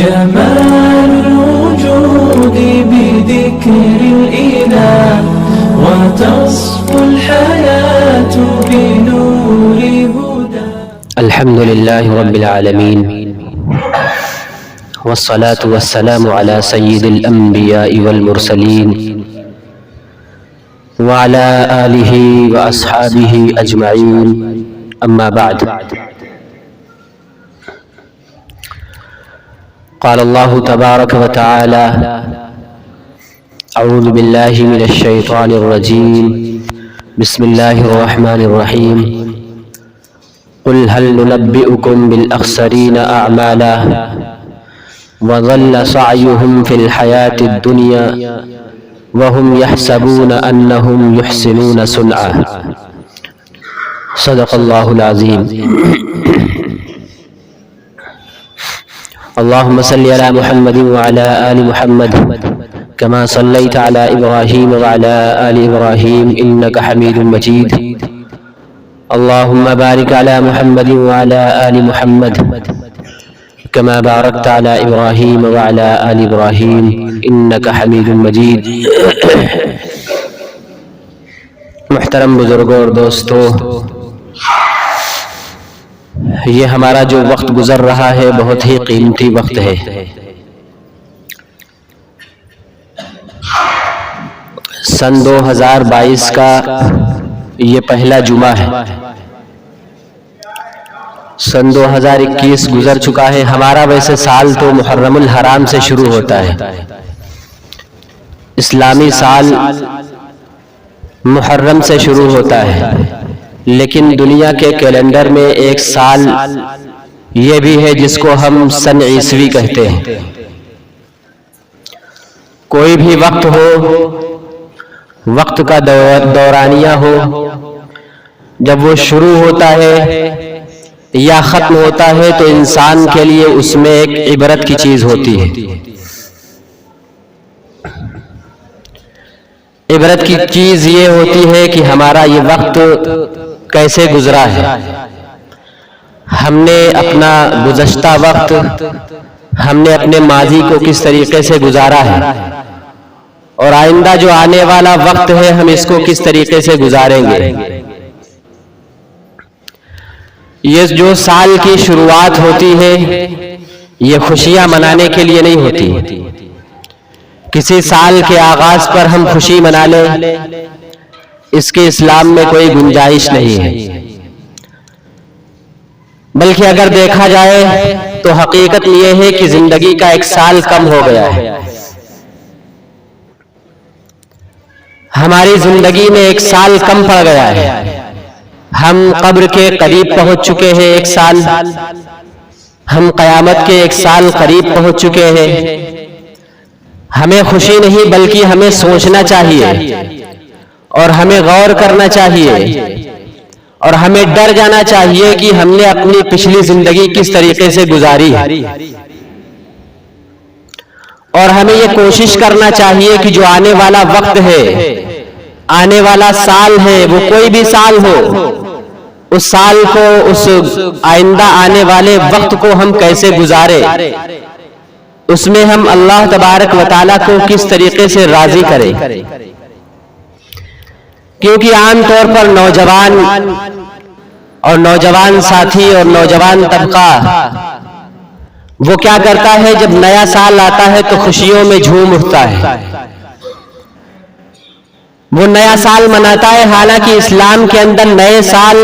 جمال الوجود بذكر الإله وتصفو الحياة بنور هدى. الحمد لله رب العالمين، والصلاة والسلام على سيد الأنبياء والمرسلين وعلى آله وأصحابه أجمعين، أما بعد. قال الله تبارك وتعالى: أعوذ بالله من الشيطان الرجيم، بسم الله الرحمن الرحيم. قل هل ننبئكم بالأخسرين أعمالا وضل سعيهم في الحياة الدنيا وهم يحسبون أنهم يحسنون صنعا. صدق الله العظيم. اللهم صل على محمد وعلى آل محمد كما صليت على إبراهيم وعلى آل إبراهيم إنك حميد مجيد. اللهم بارك على محمد وعلى آل محمد كما باركت على إبراهيم وعلى آل إبراهيم إنك حميد مجيد. محترم بزرگوں اور دوستو، یہ ہمارا جو وقت گزر رہا ہے بہت ہی قیمتی وقت ہے. سن 2022 کا یہ پہلا جمعہ ہے. سن 2021 گزر چکا ہے. ہمارا ویسے سال تو محرم الحرام سے شروع ہوتا ہے. اسلامی سال محرم سے شروع ہوتا ہے، لیکن دنیا کے کیلنڈر میں ایک سال یہ بھی ہے جس کو ہم سن عیسوی کہتے ہیں. کوئی بھی وقت ہو، وقت کا دورانیہ ہو، جب وہ شروع ہوتا ہے یا ختم ہوتا ہے تو انسان کے لیے اس میں ایک عبرت کی چیز ہوتی ہے. عبرت کی چیز یہ ہوتی ہے کہ ہمارا یہ وقت کیسے گزرا ہے، ہم نے اپنا گزشتہ وقت، ہم نے اپنے ماضی کو کس طریقے سے گزارا ہے، اور آئندہ جو آنے والا وقت ہے ہم اس کو کس طریقے سے گزاریں گے. یہ جو سال کی شروعات ہوتی ہے یہ خوشیاں منانے کے لیے نہیں ہوتی. کسی سال کے آغاز پر ہم خوشی منا لیں، اس کے اسلام میں کوئی گنجائش نہیں ہے. بلکہ اگر دیکھا جائے تو حقیقت یہ ہے کہ زندگی کا ایک سال کم ہو گیا ہے. ہماری زندگی میں ایک سال کم پڑ گیا ہے. ہم قبر کے قریب پہنچ چکے ہیں. ایک سال ہم قیامت کے ایک سال قریب پہنچ چکے ہیں. ہمیں خوشی نہیں بلکہ ہمیں سوچنا چاہیے اور ہمیں غور کرنا چاہیے اور ہمیں ڈر جانا چاہیے کہ ہم نے اپنی پچھلی زندگی کس طریقے سے گزاری ہے. اور ہمیں یہ کوشش کرنا چاہیے کہ جو آنے والا وقت ہے، آنے والا سال ہے، وہ کوئی بھی سال ہو، اس سال کو، اس آئندہ آنے والے وقت کو ہم کیسے گزارے، اس میں ہم اللہ تبارک و تعالیٰ کو کس طریقے سے راضی کریں. کیونکہ عام طور پر نوجوان اور نوجوان ساتھی اور نوجوان طبقہ وہ کیا کرتا ہے، جب نیا سال آتا ہے تو خوشیوں میں جھوم اٹھتا ہے، وہ نیا سال مناتا ہے. حالانکہ اسلام کے اندر نئے سال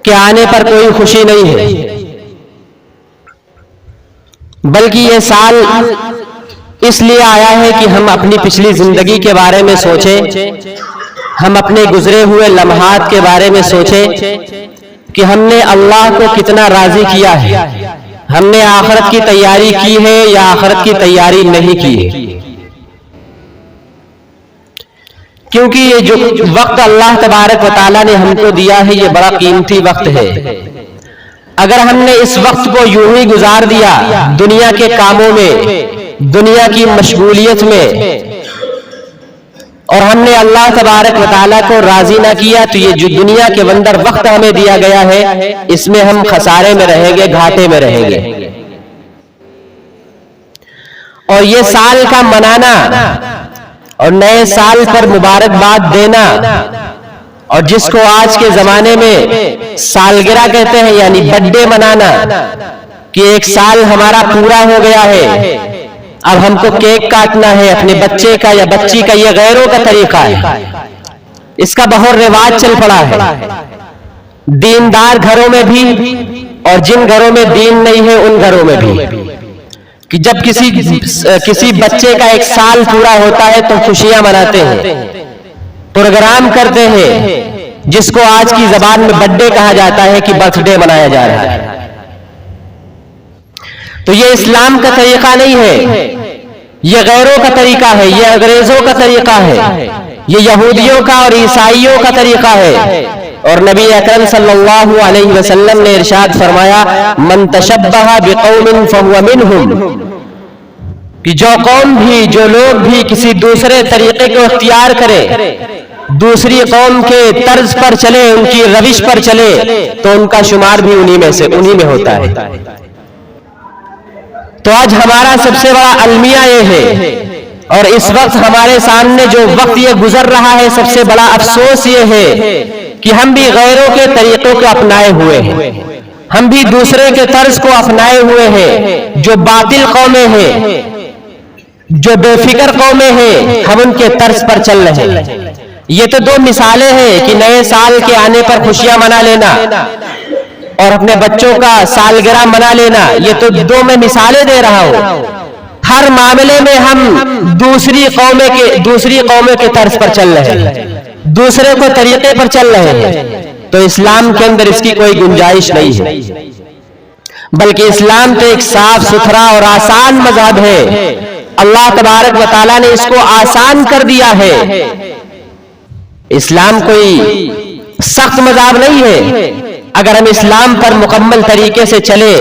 کے آنے پر کوئی خوشی نہیں ہے، بلکہ یہ سال اس لیے آیا ہے کہ ہم اپنی پچھلی زندگی کے بارے میں سوچیں، ہم اپنے گزرے ہوئے لمحات کے بارے میں سوچیں کہ ہم نے اللہ کو کتنا راضی کیا ہے، ہم نے آخرت کی تیاری کی ہے یا آخرت کی تیاری نہیں کی ہے. کیونکہ یہ جو وقت اللہ تبارک و تعالیٰ نے ہم کو دیا ہے یہ بڑا قیمتی وقت ہے. اگر ہم نے اس وقت کو یوں ہی گزار دیا دنیا کے کاموں میں، دنیا کی مشغولیت میں، اور ہم نے اللہ تبارک و تعالیٰ کو راضی نہ کیا، تو یہ جو دنیا کے اندر وقت ہمیں دیا گیا ہے اس میں ہم خسارے میں رہیں گے، گھاٹے میں رہیں گے. اور یہ سال کا منانا اور نئے سال پر مبارکباد دینا، اور جس کو آج کے زمانے میں سالگرہ کہتے ہیں یعنی برتھ ڈے منانا کہ ایک سال ہمارا پورا ہو گیا ہے، اب ہم کو کیک کاٹنا ہے اپنے بچے کا یا بچی کا، یہ غیروں کا طریقہ ہے، اس کا بہت رواج چل پڑا ہے دیندار گھروں میں بھی اور جن گھروں میں دین نہیں ہے ان گھروں میں بھی، کہ جب کسی بچے کا ایک سال پورا ہوتا ہے تو خوشیاں مناتے ہیں، پروگرام کرتے ہیں، جس کو آج کی زبان میں برتھ ڈے کہا جاتا ہے کہ برتھ ڈے منایا جا رہا ہے۔ تو یہ اسلام کا طریقہ نہیں ہے، یہ غیروں کا طریقہ ہے، یہ انگریزوں کا طریقہ ہے، یہ یہودیوں کا اور عیسائیوں کا طریقہ ہے۔ اور نبی اکرم صلی اللہ علیہ وسلم نے ارشاد فرمایا من تشبہ بقوم فہو منہم، کہ جو قوم بھی، جو لوگ بھی کسی دوسرے طریقے کو اختیار کرے، دوسری قوم کے طرز پر چلے، ان کی روش پر چلے، تو ان کا شمار بھی انہی میں ہوتا ہے۔ تو آج ہمارا سب سے بڑا المیہ یہ ہے، اور اس وقت ہمارے سامنے جو وقت یہ گزر رہا ہے، سب سے بڑا افسوس یہ ہے کہ ہم بھی غیروں کے طریقوں کو اپنائے ہوئے ہیں، ہم بھی دوسرے کے طرز کو اپنائے ہوئے ہیں، جو باطل قومیں ہیں، جو بے فکر قومیں ہیں، ہم ان کے طرز پر چل رہے ہیں۔ یہ تو دو مثالیں ہیں کہ نئے سال کے آنے پر خوشیاں منا لینا اور اپنے بچوں کا سالگرہ منا لینا، یہ تو دو میں مثالیں دے رہا ہوں۔ ہر معاملے میں ہم دوسری قومیں کے طرز پر چل رہے ہیں، دوسرے کو طریقے پر چل رہے ہیں، تو اسلام کے اندر اس کی کوئی گنجائش نہیں ہے، بلکہ اسلام تو ایک صاف ستھرا اور آسان مذہب ہے۔ اللہ تبارک و تعالیٰ نے اس کو آسان کر دیا ہے۔ اسلام کوئی سخت مذہب نہیں ہے۔ اگر ہم اسلام پر مکمل طریقے سے چلے،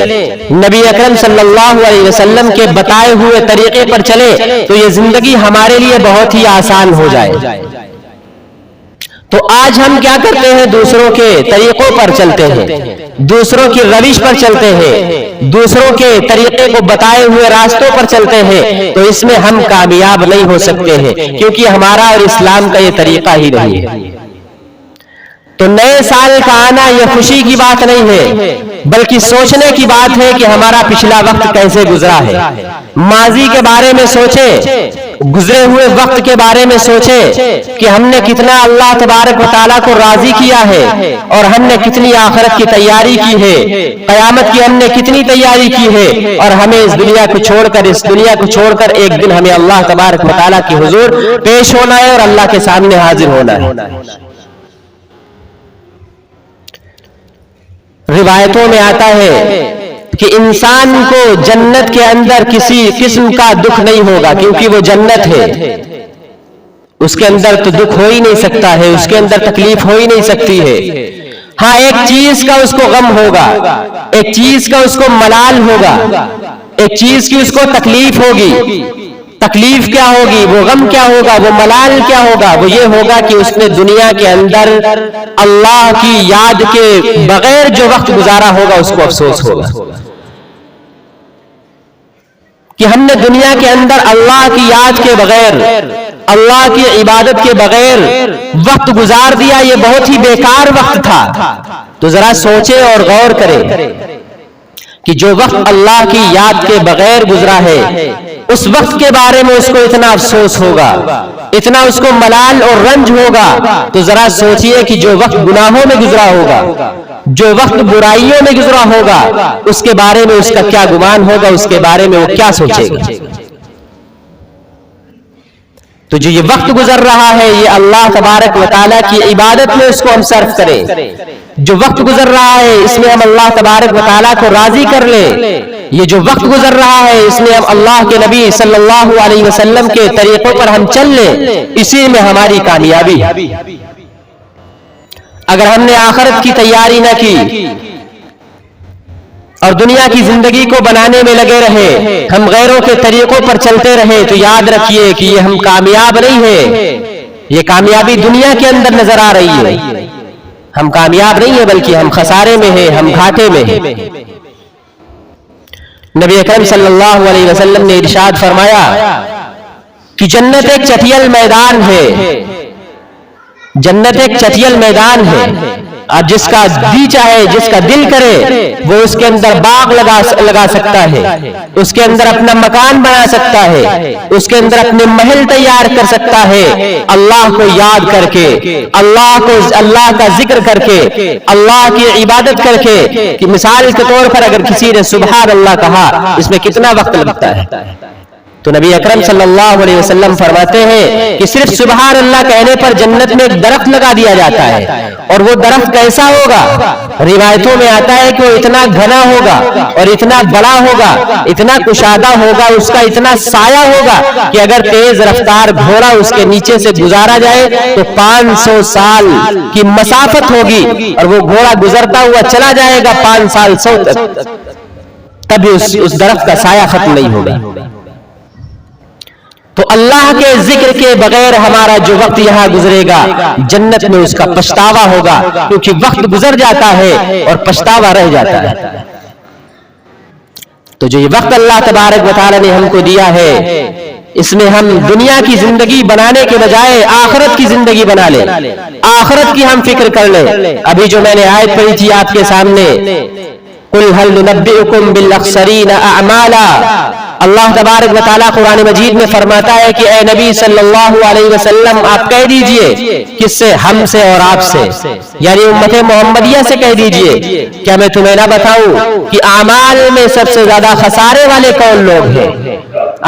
نبی اکرم صلی اللہ علیہ وسلم کے بتائے ہوئے طریقے پر چلے، تو یہ زندگی ہمارے لیے بہت ہی آسان ہو جائے۔ تو آج ہم کیا کرتے ہیں؟ دوسروں کے طریقوں پر چلتے ہیں، دوسروں کی روش پر چلتے ہیں، دوسروں کے طریقے کو بتائے ہوئے راستوں پر چلتے ہیں، تو اس میں ہم کامیاب نہیں ہو سکتے ہیں، کیونکہ ہمارا اور اسلام کا یہ طریقہ ہی نہیں ہے۔ تو نئے سال کا آنا یہ خوشی کی بات نہیں ہے، بلکہ سوچنے کی بات ہے کہ ہمارا پچھلا وقت کیسے گزرا ہے۔ ماضی کے بارے میں سوچیں، گزرے ہوئے وقت کے بارے میں سوچیں کہ ہم نے کتنا اللہ تبارک و تعالیٰ کو راضی کیا ہے، اور ہم نے کتنی آخرت کی تیاری کی ہے، قیامت کی ہم نے کتنی تیاری کی ہے، اور ہمیں اس دنیا کو چھوڑ کر ایک دن ہمیں اللہ تبارک و تعالیٰ کے حضور پیش ہونا ہے اور اللہ کے سامنے حاضر ہونا ہے۔ روایتوں میں آتا ہے کہ انسان کو جنت کے اندر کسی قسم کا دکھ نہیں ہوگا، کیونکہ وہ جنت ہے، اس کے اندر تو دکھ ہو ہی نہیں سکتا ہے، اس کے اندر تکلیف ہو ہی نہیں سکتی ہے۔ ہاں ایک چیز کا اس کو غم ہوگا، ایک چیز کا اس کو ملال ہوگا، ایک چیز کی اس کو تکلیف ہوگی۔ تکلیف کیا ہوگی؟ وہ غم کیا ہوگا؟ وہ ملال کیا ہوگا؟ وہ یہ ہوگا کہ اس نے دنیا کے اندر اللہ کی یاد کے بغیر جو وقت گزارا ہوگا اس کو افسوس ہوگا کہ ہم نے دنیا کے اندر اللہ کی یاد کے بغیر، اللہ کی عبادت کے بغیر وقت گزار دیا، یہ بہت ہی بیکار وقت تھا۔ تو ذرا سوچے اور غور کرے کہ جو وقت اللہ کی یاد کے بغیر گزرا ہے، اس وقت کے بارے میں اس کو اتنا افسوس ہوگا، اتنا اس کو ملال اور رنج ہوگا، تو ذرا سوچئے کہ جو وقت گناہوں میں گزرا ہوگا، جو وقت برائیوں میں گزرا ہوگا، اس کے بارے میں اس کا کیا گمان ہوگا، اس کے بارے میں وہ کیا سوچے گا۔ تو جو یہ وقت گزر رہا ہے، یہ اللہ تبارک و تعالیٰ کی عبادت میں اس کو ہم صرف کریں۔ جو وقت گزر رہا ہے اس میں ہم اللہ تبارک و تعالیٰ کو راضی کر لیں۔ یہ جو وقت گزر رہا ہے اس میں ہم اللہ کے نبی صلی اللہ علیہ وسلم کے طریقوں پر ہم چل لیں، اسی میں ہماری کامیابی ہے۔ اگر ہم نے آخرت کی تیاری نہ کی اور دنیا کی زندگی کو بنانے میں لگے رہے، ہم غیروں کے طریقوں پر چلتے رہے، تو یاد رکھیے کہ یہ ہم کامیاب نہیں ہیں۔ یہ کامیابی دنیا کے اندر نظر آ رہی ہے، ہم کامیاب نہیں ہیں، بلکہ ہم خسارے میں ہیں، ہم گھاٹے میں ہیں۔ نبی اکرم صلی اللہ علیہ وسلم نے ارشاد فرمایا کہ جنت ایک چٹیل میدان ہے، جنت ایک چٹیل میدان ہے، اور جس کا جی چاہے، جس کا دل کرے وہ اس کے اندر باغ لگا سکتا ہے، اس کے اندر اپنا مکان بنا سکتا ہے، اس کے اندر اپنے محل تیار کر سکتا ہے، اللہ کو یاد کر کے، اللہ کا ذکر کر کے، اللہ کی عبادت کر کے. کہ مثال کے طور پر اگر کسی نے سبحان اللہ کہا، اس میں کتنا وقت لگتا ہے؟ تو نبی اکرم صلی اللہ علیہ وسلم فرماتے ہیں کہ صرف سبحان اللہ کہنے پر جنت میں ایک درخت لگا دیا جاتا ہے. اور وہ درخت کیسا ہوگا؟ روایتوں میں آتا ہے کہ وہ اتنا گھنا ہوگا اور اتنا بڑا ہوگا، اتنا کشادہ ہوگا، اس کا اتنا سایہ ہوگا کہ اگر تیز رفتار گھوڑا اس کے نیچے سے گزارا جائے تو 500 سال کی مسافت ہوگی، اور وہ گھوڑا گزرتا ہوا چلا جائے گا 500 تک، تب اس درخت کا سایہ ختم نہیں ہوگا. تو اللہ کے ذکر کے بغیر ہمارا جو وقت یہاں گزرے گا، جنت میں اس کا پچھتاوا ہوگا، کیونکہ وقت گزر جاتا ہے اور پچھتاوا رہ جاتا ہے. تو جو یہ وقت اللہ تبارک و تعالی نے ہم کو دیا ہے، اس میں ہم دنیا کی زندگی بنانے کے بجائے آخرت کی زندگی بنا لیں، آخرت کی ہم فکر کر لیں. ابھی جو میں نے آیت پڑھی تھی آپ کے سامنے، قُلْ هَلْ نُنَبِّئُكُمْ بِالْأَخْسَرِينَ أَعْمَالًا، اللہ تبارک و تعالیٰ قرآن مجید میں فرماتا ہے کہ اے نبی صلی اللہ علیہ وسلم آپ کہہ دیجئے. کس سے؟ ہم سے اور آپ سے، یعنی امت محمدیہ سے کہہ دیجئے. کیا میں تمہیں نہ بتاؤں کہ اعمال میں سب سے زیادہ خسارے والے کون لوگ ہیں؟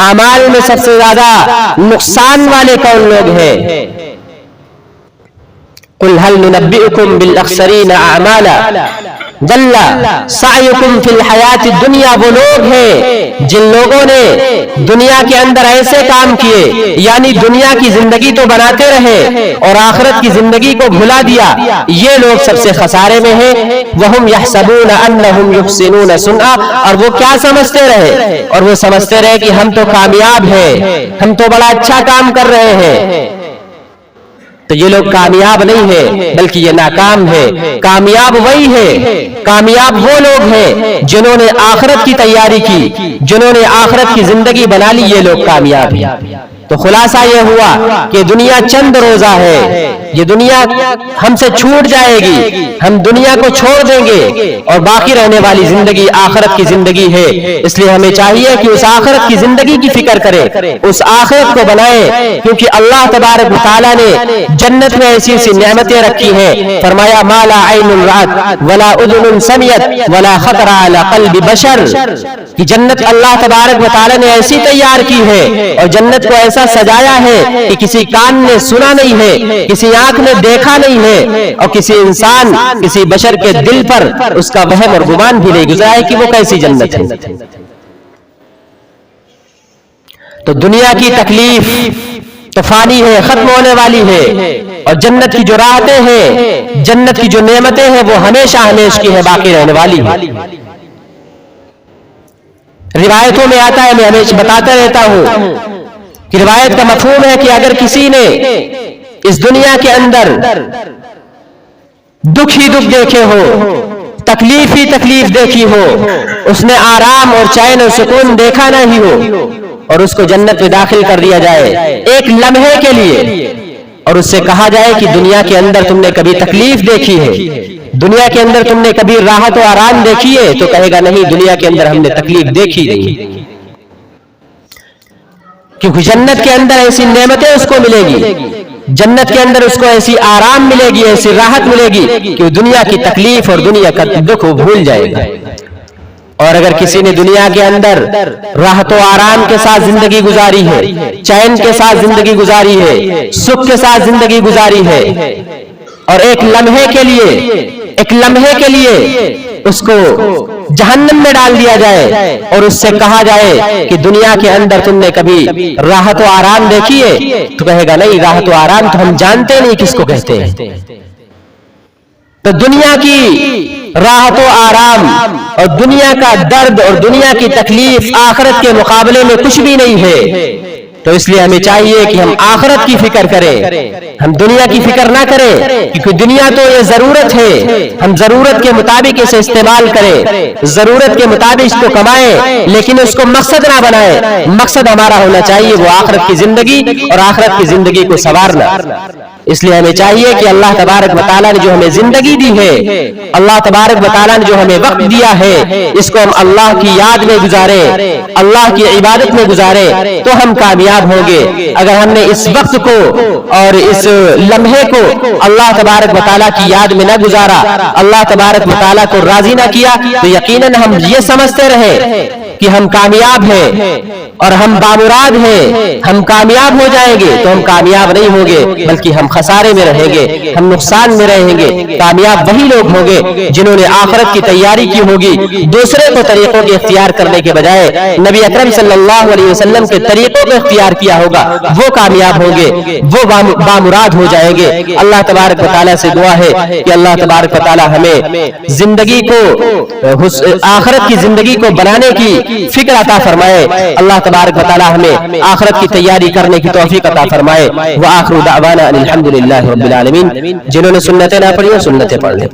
اعمال میں سب سے زیادہ نقصان والے کون لوگ ہیں؟ قُلْ هَلْ نُنَبِّئُكُمْ بِالْأَخْسَرِينَ أَعْمَالًا ضل سعیکم فی الحیات الدنیا، وہ لوگ ہیں جن لوگوں نے دنیا کے اندر ایسے کام کیے، یعنی دنیا کی زندگی تو بناتے رہے اور آخرت کی زندگی کو بھلا دیا. یہ لوگ سب سے خسارے میں ہیں. وہم یحسبون انہم یحسنون صنعا، اور وہ کیا سمجھتے رہے؟ اور وہ سمجھتے رہے کہ ہم تو کامیاب ہیں، ہم تو بڑا اچھا کام کر رہے ہیں. تو یہ لوگ کامیاب نہیں ہیں بلکہ یہ ناکام ہے. کامیاب وہی ہے، کامیاب وہ لوگ ہیں جنہوں نے آخرت کی تیاری کی، جنہوں نے آخرت کی زندگی بنا لی، یہ لوگ کامیاب ہیں. تو خلاصہ یہ ہوا کہ دنیا چند روزہ ہے، یہ دنیا ہم سے چھوٹ جائے گی، ہم دنیا کو چھوڑ دیں گے، اور باقی رہنے والی زندگی آخرت کی زندگی ہے. اس لیے ہمیں چاہیے کہ اس آخرت کی زندگی کی فکر کریں، اس آخرت کو بنائیں، کیونکہ اللہ تبارک و تعالیٰ نے جنت میں ایسی ایسی نعمتیں رکھی ہیں. فرمایا ما لا عین رأت ولا اذن سمعت ولا خطر علی قلب بشر، کہ جنت اللہ تبارک و تعالیٰ نے ایسی تیار کی ہے اور جنت کو ایسا سجایا ہے کہ کسی کان نے سنا نہیں ہے، کسی آنکھ نے دیکھا نہیں ہے، اور کسی انسان، کسی بشر کے دل پر اس کا وہم اور گمان بھی نہیں گزرا ہے کہ وہ کیسی جنت ہے. تو دنیا کی تکلیف تو فانی ہے، ختم ہونے والی ہے، اور جنت کی جو راحتیں ہیں، جنت کی جو نعمتیں ہیں، وہ ہمیشہ ہمیشہ کی ہے، باقی رہنے والی ہے. روایتوں میں آتا ہے، میں ہمیشہ بتاتا رہتا ہوں کہ روایت کا مفہوم ہے کہ اگر کسی نے اس دنیا کے اندر دکھ ہی دکھ دیکھے ہو، تکلیف ہی تکلیف دیکھی ہو، اس نے آرام اور چین اور سکون دیکھا نہیں ہو، اور اس کو جنت میں داخل کر دیا جائے ایک لمحے کے لیے، اور اس سے کہا جائے کہ دنیا کے اندر تم نے کبھی تکلیف دیکھی ہے، دنیا کے اندر تم نے کبھی راحت و آرام دیکھی ہے؟ تو کہے گا نہیں، دنیا کے اندر ہم نے تکلیف دیکھی نہیں. کیونکہ جنت کے اندر ایسی نعمتیں اس کو ملے گی، جنت کے اندر اس کو ایسی آرام ملے گی، ایسی راحت ملے گی کہ دنیا کی تکلیف اور دنیا کا دکھ وہ بھول جائے گا. اور اگر کسی نے دنیا کے اندر راحت و آرام کے ساتھ زندگی گزاری ہے، چین کے ساتھ زندگی گزاری ہے، سکھ کے ساتھ زندگی گزاری ہے، اور ایک لمحے کے لیے اس کو جہنم میں ڈال دیا جائے اور اس سے کہا جائے کہ دنیا کے اندر تم نے کبھی راحت و آرام دیکھی ہے؟ تو کہے گا نہیں، راحت و آرام تو ہم جانتے نہیں کس کو کہتے ہیں. تو دنیا کی راحت و آرام اور دنیا کا درد اور دنیا کی تکلیف آخرت کے مقابلے میں کچھ بھی نہیں ہے. تو اس لیے ہمیں چاہیے کہ ہم آخرت کی فکر کریں، ہم دنیا کی فکر نہ کریں، کیونکہ دنیا تو یہ ضرورت ہے، ہم ضرورت کے مطابق اسے استعمال کریں، ضرورت کے مطابق اس کو کمائیں، لیکن اس کو مقصد نہ بنائیں۔ مقصد ہمارا ہونا چاہیے وہ آخرت کی زندگی اور آخرت کی زندگی کو سنوارنا۔ اس لیے ہمیں چاہیے کہ اللہ تبارک و تعالیٰ نے جو ہمیں زندگی دی ہے، اللہ تبارک و تعالیٰ نے جو ہمیں وقت دیا ہے، اس کو ہم اللہ کی یاد میں گزاریں، اللہ کی عبادت میں گزاریں تو ہم کامیاب ہوں گے۔ اگر ہم نے اس وقت کو اور اس لمحے کو اللہ تبارک و تعالیٰ کی یاد میں نہ گزارا، اللہ تبارک و تعالیٰ کو راضی نہ کیا، تو یقیناً ہم یہ سمجھتے رہے کہ ہم کامیاب ہیں اور ہم بامراد ہیں، ہم کامیاب ہو جائیں گے، تو ہم کامیاب نہیں ہوں گے، بلکہ ہم خسارے میں رہیں گے، ہم نقصان میں رہیں گے۔ کامیاب وہی لوگ ہوں گے جنہوں نے آخرت کی تیاری کی ہوگی، دوسرے کو طریقوں کے اختیار کرنے کے بجائے نبی اکرم صلی اللہ علیہ وسلم کے طریقوں کو اختیار کیا ہوگا، وہ کامیاب ہوں گے، وہ بامراد ہو جائیں گے۔ اللہ تبارک و تعالیٰ سے دعا ہے کہ اللہ تبارک و تعالیٰ ہمیں زندگی کو، آخرت کی زندگی کو بنانے کی فکر عطا فرمائے، اللہ تبارک و تعالیٰ ہمیں آخرت کی تیاری کرنے کی توفیق عطا فرمائے۔ وآخر دعوانا الحمدللہ رب العالمین۔ جنہوں نے سنتیں نہ پڑھی سنتیں پڑھ لیں۔